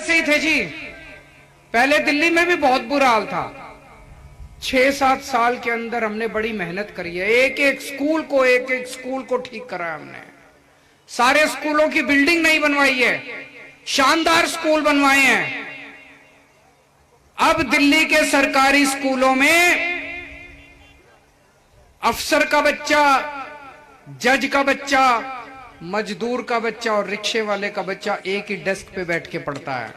ऐसे ही थे जी। पहले दिल्ली में भी बहुत बुरा हाल था। 6-7 साल के अंदर हमने बड़ी मेहनत करी है, एक एक स्कूल को ठीक करा हमने। सारे स्कूलों की बिल्डिंग नहीं बनवाई है, शानदार स्कूल बनवाए हैं। अब दिल्ली के सरकारी स्कूलों में अफसर का बच्चा, जज का बच्चा, मजदूर का बच्चा और रिक्शे वाले का बच्चा एक ही डेस्क पे बैठ के पढ़ता है।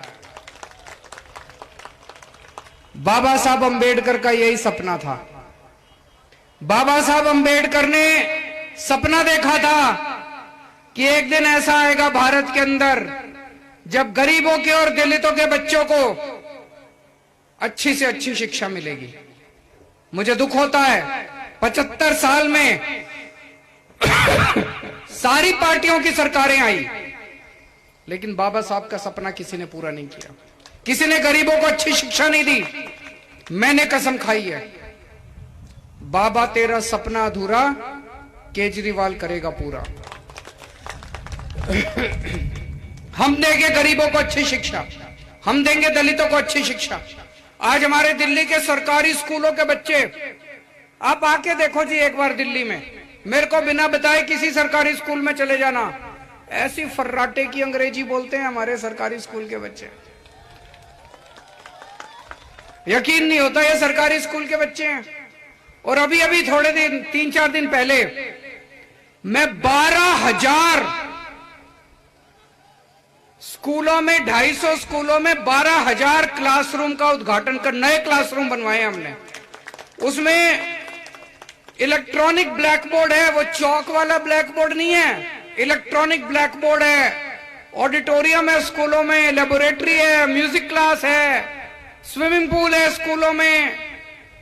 बाबा साहब अंबेडकर का यही सपना था। बाबा साहब अंबेडकर ने सपना देखा था कि एक दिन ऐसा आएगा भारत के अंदर जब गरीबों के और दलितों के बच्चों को अच्छी से अच्छी शिक्षा मिलेगी। मुझे दुख होता है 75 साल में सारी पार्टियों की सरकारें आई, लेकिन बाबा साहब का सपना किसी ने पूरा नहीं किया। किसी ने गरीबों को अच्छी शिक्षा नहीं दी। मैंने कसम खाई है, बाबा तेरा सपना अधूरा केजरीवाल करेगा पूरा। हम देंगे गरीबों को अच्छी शिक्षा, हम देंगे दलितों को अच्छी शिक्षा। आज हमारे दिल्ली के सरकारी स्कूलों के बच्चे, आप आके देखो जी एक बार दिल्ली में, मेरे को बिना बताए किसी सरकारी स्कूल में चले जाना, ऐसी फर्राटे की अंग्रेजी बोलते हैं हमारे सरकारी स्कूल के बच्चे। यकीन नहीं होता ये सरकारी स्कूल के बच्चे हैं। और अभी अभी थोड़े दिन 3-4 दिन पहले मैं 12,000 स्कूलों में, 250 स्कूलों में 12,000 क्लासरूम का उद्घाटन कर, नए क्लासरूम बनवाए हमने। उसमें इलेक्ट्रॉनिक ब्लैक बोर्ड है, वो चौक वाला ब्लैक बोर्ड नहीं है, इलेक्ट्रॉनिक ब्लैक बोर्ड है। ऑडिटोरियम है स्कूलों में, लेबोरेटरी है, म्यूजिक क्लास है, स्विमिंग पूल है स्कूलों में।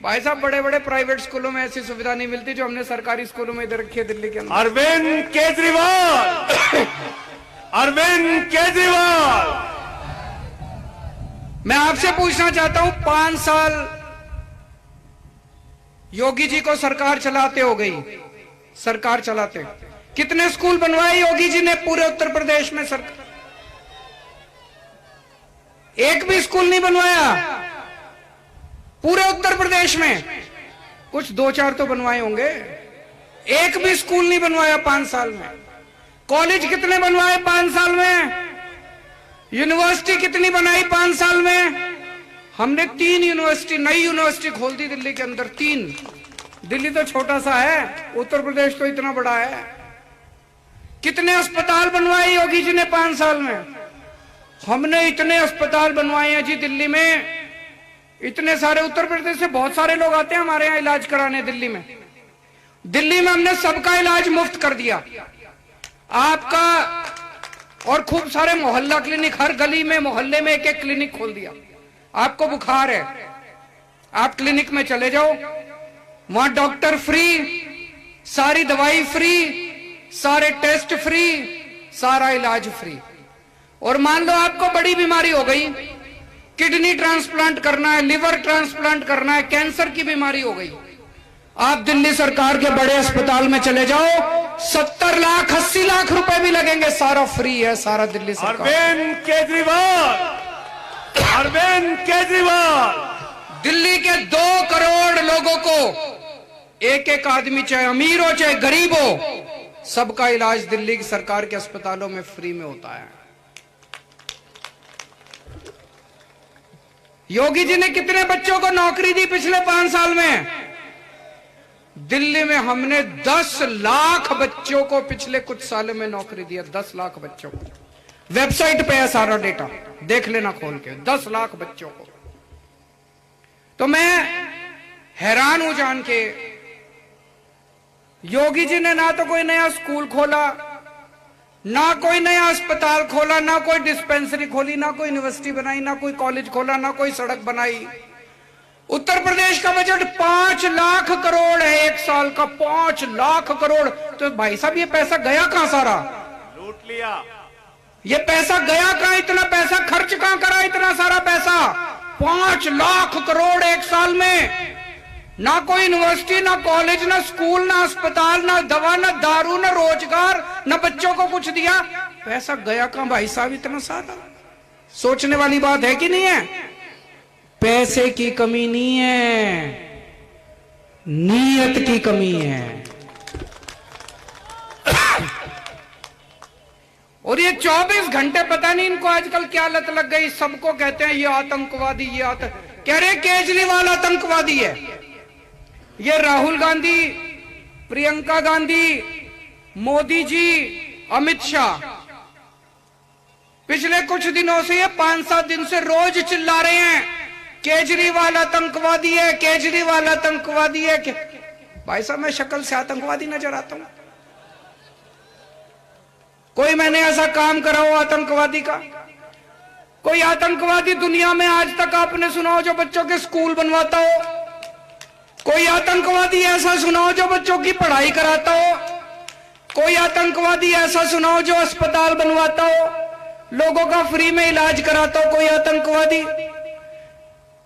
भाई साहब बड़े बड़े प्राइवेट स्कूलों में ऐसी सुविधा नहीं मिलती जो हमने सरकारी स्कूलों में इधर रखी है दिल्ली के अंदर। अरविंद केजरीवाल, अरविंद केजरीवाल, मैं आपसे पूछना चाहता हूं, 5 साल योगी जी को सरकार चलाते हो गई, सरकार चलाते कितने स्कूल बनवाए योगी जी ने पूरे उत्तर प्रदेश में? सरकार एक भी स्कूल नहीं बनवाया पूरे उत्तर प्रदेश में। कुछ 2-4 तो बनवाए होंगे, एक भी स्कूल नहीं बनवाया 5 साल में। कॉलेज कितने बनवाए 5 साल में? यूनिवर्सिटी कितनी बनाई 5 साल में? हमने 3 यूनिवर्सिटी, नई यूनिवर्सिटी खोल दी दिल्ली के अंदर, 3। दिल्ली तो छोटा सा है, उत्तर प्रदेश तो इतना बड़ा है। कितने अस्पताल बनवाए योगी जी ने 5 साल में? हमने इतने अस्पताल बनवाए हैं जी दिल्ली में, इतने सारे। उत्तर प्रदेश से बहुत सारे लोग आते हैं हमारे यहाँ इलाज कराने दिल्ली में। दिल्ली में हमने सबका इलाज मुफ्त कर दिया आपका, और खूब सारे मोहल्ला क्लिनिक, हर गली में मोहल्ले में एक क्लिनिक खोल दिया। आपको बुखार है, आप क्लिनिक में चले जाओ, वहां डॉक्टर फ्री, सारी दवाई फ्री, सारे टेस्ट फ्री, सारा इलाज फ्री। और मान लो आपको बड़ी बीमारी हो गई, किडनी ट्रांसप्लांट करना है, लिवर ट्रांसप्लांट करना है, कैंसर की बीमारी हो गई, आप दिल्ली सरकार के बड़े अस्पताल में चले जाओ, 70 लाख 80 लाख रुपए भी लगेंगे, सारा फ्री है, सारा दिल्ली सरकार। अरविंद केजरीवाल, अरविंद केजरीवाल, दिल्ली के 2 करोड़ लोगों को, एक आदमी चाहे अमीर हो चाहे गरीब हो, सबका इलाज दिल्ली की सरकार के अस्पतालों में फ्री में होता है। योगी जी ने कितने बच्चों को नौकरी दी पिछले 5 साल में? दिल्ली में हमने 10 लाख बच्चों को पिछले कुछ सालों में नौकरी दी है, 10 लाख बच्चों को। वेबसाइट पे है सारा डेटा, देख लेना खोल के, 10 लाख बच्चों को। तो मैं हैरान हूं जान के, योगी जी ने ना तो कोई नया स्कूल खोला, ना कोई नया अस्पताल खोला, ना कोई डिस्पेंसरी खोली, ना कोई यूनिवर्सिटी बनाई, ना कोई कॉलेज खोला, ना कोई सड़क बनाई। उत्तर प्रदेश का बजट 5 लाख करोड़ है एक साल का, 5 लाख करोड़। तो भाई साहब ये पैसा गया कहां? सारा लूट लिया। ये पैसा गया कहां? इतना पैसा खर्च कहां करा? इतना सारा पैसा 5 लाख करोड़ एक साल में। ना कोई यूनिवर्सिटी, ना कॉलेज, ना स्कूल, ना अस्पताल, ना दवा, ना दारू, ना रोजगार, ना बच्चों को कुछ दिया। पैसा गया कहां भाई साहब इतना सारा? सोचने वाली बात है कि नहीं है? पैसे की कमी नहीं है, नीयत की कमी है। और ये 24 घंटे पता नहीं इनको आजकल क्या लत लग गई, सबको कहते हैं ये आतंकवादी, ये कह रहे केजरीवाल आतंकवादी है। ये राहुल गांधी, प्रियंका गांधी, मोदी जी, अमित शाह पिछले कुछ दिनों से, ये 5-7 दिन से रोज चिल्ला रहे हैं केजरीवाल आतंकवादी है, केजरीवाल आतंकवादी है। भाई साहब मैं शक्ल से आतंकवादी नजर आता हूं? कोई मैंने ऐसा काम करा हो आतंकवादी का? कोई आतंकवादी दुनिया में आज तक आपने सुना हो जो बच्चों के स्कूल बनवाता हो? कोई आतंकवादी ऐसा सुना हो जो बच्चों की पढ़ाई कराता हो? कोई आतंकवादी ऐसा सुना हो जो अस्पताल बनवाता हो, लोगों का फ्री में इलाज कराता हो? कोई आतंकवादी?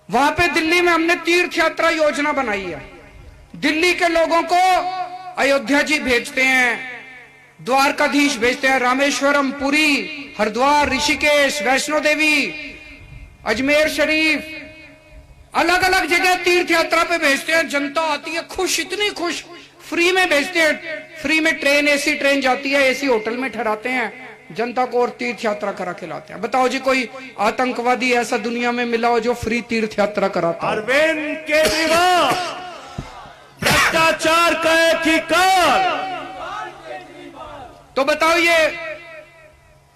वहां पे दिल्ली में हमने तीर्थ यात्रा योजना बनाई है। दिल्ली के लोगों को अयोध्या जी भेजते हैं, द्वारकाधीश भेजते हैं, रामेश्वरम, पुरी, हरिद्वार, ऋषिकेश, वैष्णो देवी, अजमेर शरीफ, अलग अलग जगह तीर्थ यात्रा पे भेजते हैं। जनता आती है खुश, इतनी खुश, फ्री में भेजते हैं। फ्री में ट्रेन, एसी ट्रेन जाती है, एसी होटल में ठहराते हैं जनता को और तीर्थ यात्रा करा के लाते हैं। बताओ जी कोई आतंकवादी ऐसा दुनिया में मिला हो जो फ्री तीर्थ यात्रा कराता है? अरविंद केजरीवाल भ्रष्टाचार का एक ही काल। तो बताओ ये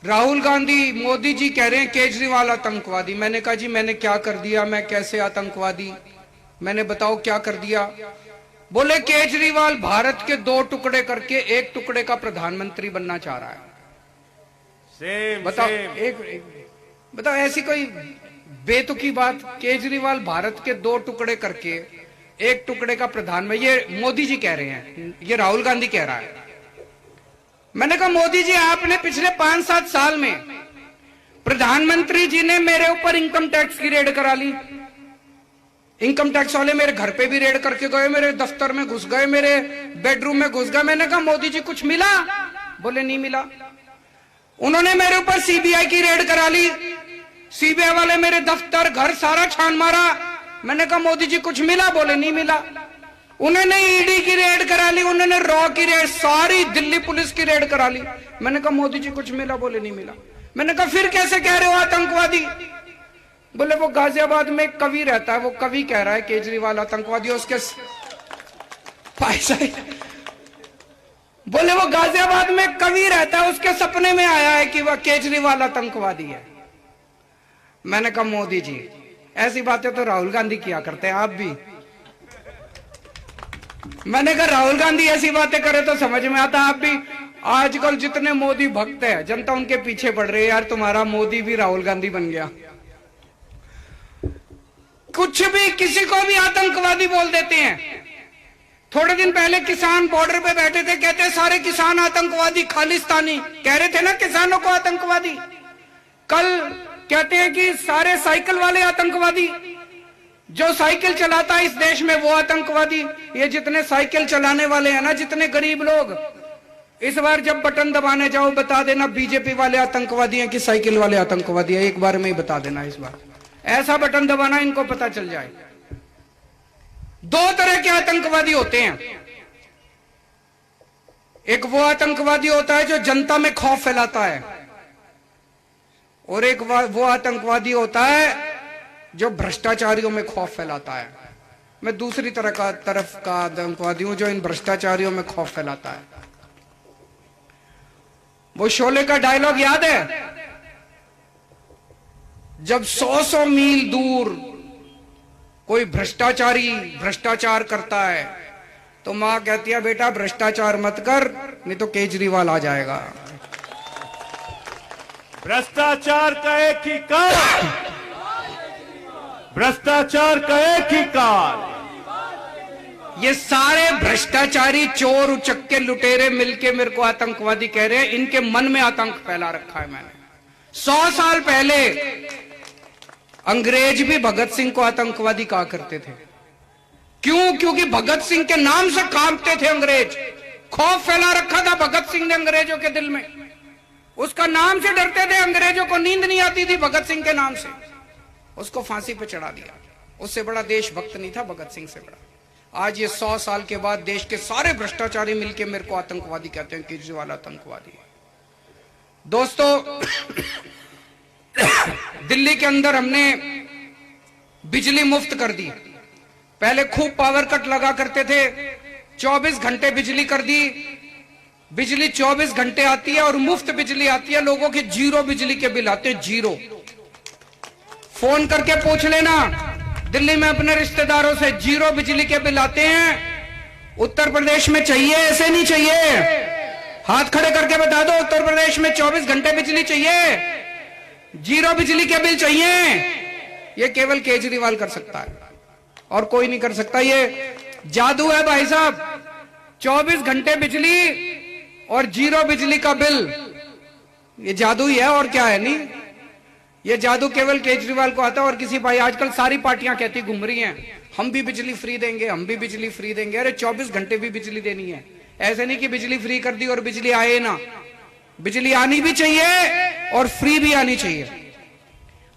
राहुल गांधी, मोदी जी कह रहे हैं केजरीवाल आतंकवादी। मैंने कहा जी मैंने क्या कर दिया, मैं कैसे आतंकवादी? मैंने बताओ क्या कर दिया? बोले केजरीवाल भारत के 2 टुकड़े करके 1 टुकड़े का प्रधानमंत्री बनना चाह रहा है। बताओ बताओ ऐसी कोई बेतुकी बात? केजरीवाल भारत के 2 टुकड़े करके 1 टुकड़े का प्रधानमंत्री, ये मोदी जी कह रहे हैं, ये राहुल गांधी कह रहा है। मैंने कहा मोदी जी आपने पिछले 5-7 साल में, प्रधानमंत्री जी ने मेरे ऊपर इनकम टैक्स की रेड करा ली, इनकम टैक्स वाले मेरे घर पे भी रेड करके गए, मेरे दफ्तर में घुस गए, मेरे बेडरूम में घुस गए। मैंने कहा मोदी जी कुछ मिला? बोले नहीं मिला। उन्होंने मेरे ऊपर सीबीआई की रेड करा ली, सीबीआई वाले मेरे दफ्तर, घर सारा छान मारा। मैंने कहा मोदी जी कुछ मिला? बोले नहीं मिला। उन्होंने ईडी की रेड करा ली, उन्होंने रॉ की रेड, सारी दिल्ली पुलिस की रेड करा ली। मैंने कहा मोदी जी कुछ मिला? बोले नहीं मिला। मैंने कहा फिर कैसे कह रहे हो आतंकवादी? बोले वो गाजियाबाद में एक कवि रहता है, वो कवि कह रहा है केजरीवाल आतंकवादी। उसके बोले वो गाजियाबाद में कवि रहता है, उसके सपने में आया है कि वह केजरीवाल आतंकवादी है। मैंने कहा मोदी जी ऐसी बातें तो राहुल गांधी किया करते हैं, आप भी। मैंने कहा राहुल गांधी ऐसी बातें करे तो समझ में आता, आप भी। आजकल जितने मोदी भक्त है, जनता उनके पीछे पड़ रही है। यार तुम्हारा मोदी भी राहुल गांधी बन गया। कुछ भी किसी को भी आतंकवादी बोल देते हैं। थोड़े दिन पहले किसान बॉर्डर पे बैठे थे, कहते सारे किसान आतंकवादी, खालिस्तानी, कह रहे थे ना किसानों को आतंकवादी। कल कहते हैं कि सारे साइकिल वाले आतंकवादी, जो साइकिल चलाता है इस देश में वो आतंकवादी। ये जितने साइकिल चलाने वाले हैं ना, जितने गरीब लोग, इस बार जब बटन दबाने जाओ बता देना बीजेपी वाले आतंकवादी हैं कि साइकिल वाले आतंकवादी हैं। एक बार में ही बता देना, इस बार ऐसा बटन दबाना इनको पता चल जाए। 2 तरह के आतंकवादी होते हैं। एक वो आतंकवादी होता है जो जनता में खौफ फैलाता है, और एक वो आतंकवादी होता है जो भ्रष्टाचारियों में खौफ फैलाता है। मैं दूसरी तरफ का आतंकवादी हूं जो इन भ्रष्टाचारियों में खौफ फैलाता है। वो शोले का डायलॉग याद है, जब 100 मील दूर कोई भ्रष्टाचारी भ्रष्टाचार करता है तो मां कहती है बेटा भ्रष्टाचार मत कर, नहीं तो केजरीवाल आ जाएगा। भ्रष्टाचार का एक ही काल, भ्रष्टाचार का एक ही काल। ये सारे भ्रष्टाचारी, चोर, उचक्के, लुटेरे मिलके मेरे को आतंकवादी कह रहे हैं। इनके मन में आतंक फैला रखा है मैंने। 100 साल पहले अंग्रेज भी भगत सिंह को आतंकवादी कहा करते थे। क्यों? क्योंकि भगत सिंह के नाम से कांपते थे अंग्रेज। खौफ फैला रखा था भगत सिंह ने अंग्रेजों के दिल में। उसका नाम से डरते थे, अंग्रेजों को नींद नहीं आती थी भगत सिंह के नाम से, उसको फांसी पे चढ़ा दिया। उससे बड़ा देशभक्त नहीं था भगत सिंह से बड़ा। आज ये 100 साल के बाद देश के सारे भ्रष्टाचारी मिलके मेरे को आतंकवादी कहते हैं, केजरीवाल आतंकवादी है। दोस्तों, दिल्ली के अंदर हमने बिजली मुफ्त कर दी। पहले खूब पावर कट लगा करते थे, 24 घंटे बिजली कर दी। बिजली 24 घंटे आती है और मुफ्त बिजली आती है, लोगों के जीरो बिजली के बिल आते हैं, जीरो। फोन करके पूछ लेना, दिल्ली में अपने रिश्तेदारों से, जीरो बिजली के बिल आते हैं। उत्तर प्रदेश में चाहिए? ऐसे नहीं चाहिए। हाथ खड़े करके बता दो, उत्तर प्रदेश में 24 घंटे बिजली चाहिए, जीरो बिजली के बिल चाहिए। ये केवल केजरीवाल कर सकता है और कोई नहीं कर सकता। ये जादू है भाई साहब, 24 घंटे बिजली और जीरो बिजली का बिल, ये जादू ही है और क्या है। नहीं, ये जादू केवल केजरीवाल को आता है और किसी भाई। आजकल सारी पार्टियां कहती घूम रही हैं, हम भी बिजली फ्री देंगे, हम भी बिजली फ्री देंगे। अरे 24 घंटे भी बिजली देनी है। ऐसे नहीं कि बिजली फ्री कर दी और बिजली आए ना, बिजली आनी भी चाहिए और फ्री भी आनी चाहिए।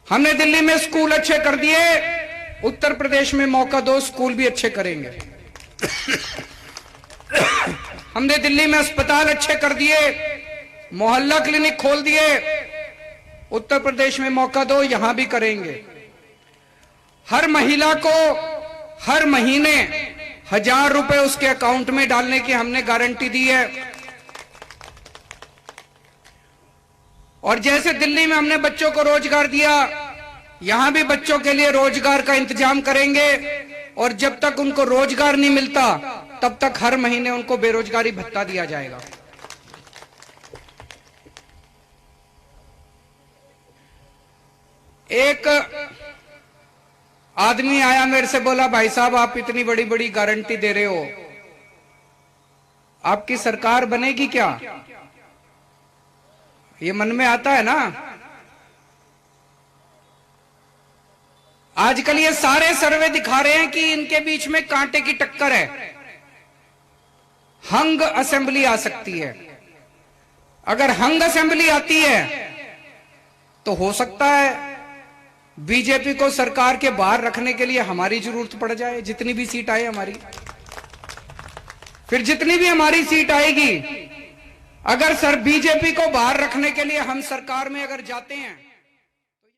हमने दिल्ली में स्कूल अच्छे कर दिए, उत्तर प्रदेश में मौका दो, स्कूल भी अच्छे करेंगे। हमने दिल्ली में अस्पताल अच्छे कर दिए, मोहल्ला क्लिनिक खोल दिए, उत्तर प्रदेश में मौका दो, यहां भी करेंगे। हर महिला को हर महीने 1000 रुपए उसके अकाउंट में डालने की हमने गारंटी दी है। और जैसे दिल्ली में हमने बच्चों को रोजगार दिया, यहां भी बच्चों के लिए रोजगार का इंतजाम करेंगे। और जब तक उनको रोजगार नहीं मिलता, तब तक हर महीने उनको बेरोजगारी भत्ता दिया जाएगा। एक आदमी आया मेरे से, बोला भाई साहब आप इतनी बड़ी बड़ी गारंटी दे रहे हो, आपकी सरकार बनेगी क्या? ये मन में आता है ना। आजकल ये सारे सर्वे दिखा रहे हैं कि इनके बीच में कांटे की टक्कर है, हंग असेंबली आ सकती है। अगर हंग असेंबली आती है तो हो सकता है बीजेपी को सरकार के बाहर रखने के लिए हमारी जरूरत पड़ जाए, जितनी भी सीट आए हमारी। फिर जितनी भी हमारी सीट आएगी, अगर सर बीजेपी को बाहर रखने के लिए हम सरकार में अगर जाते हैं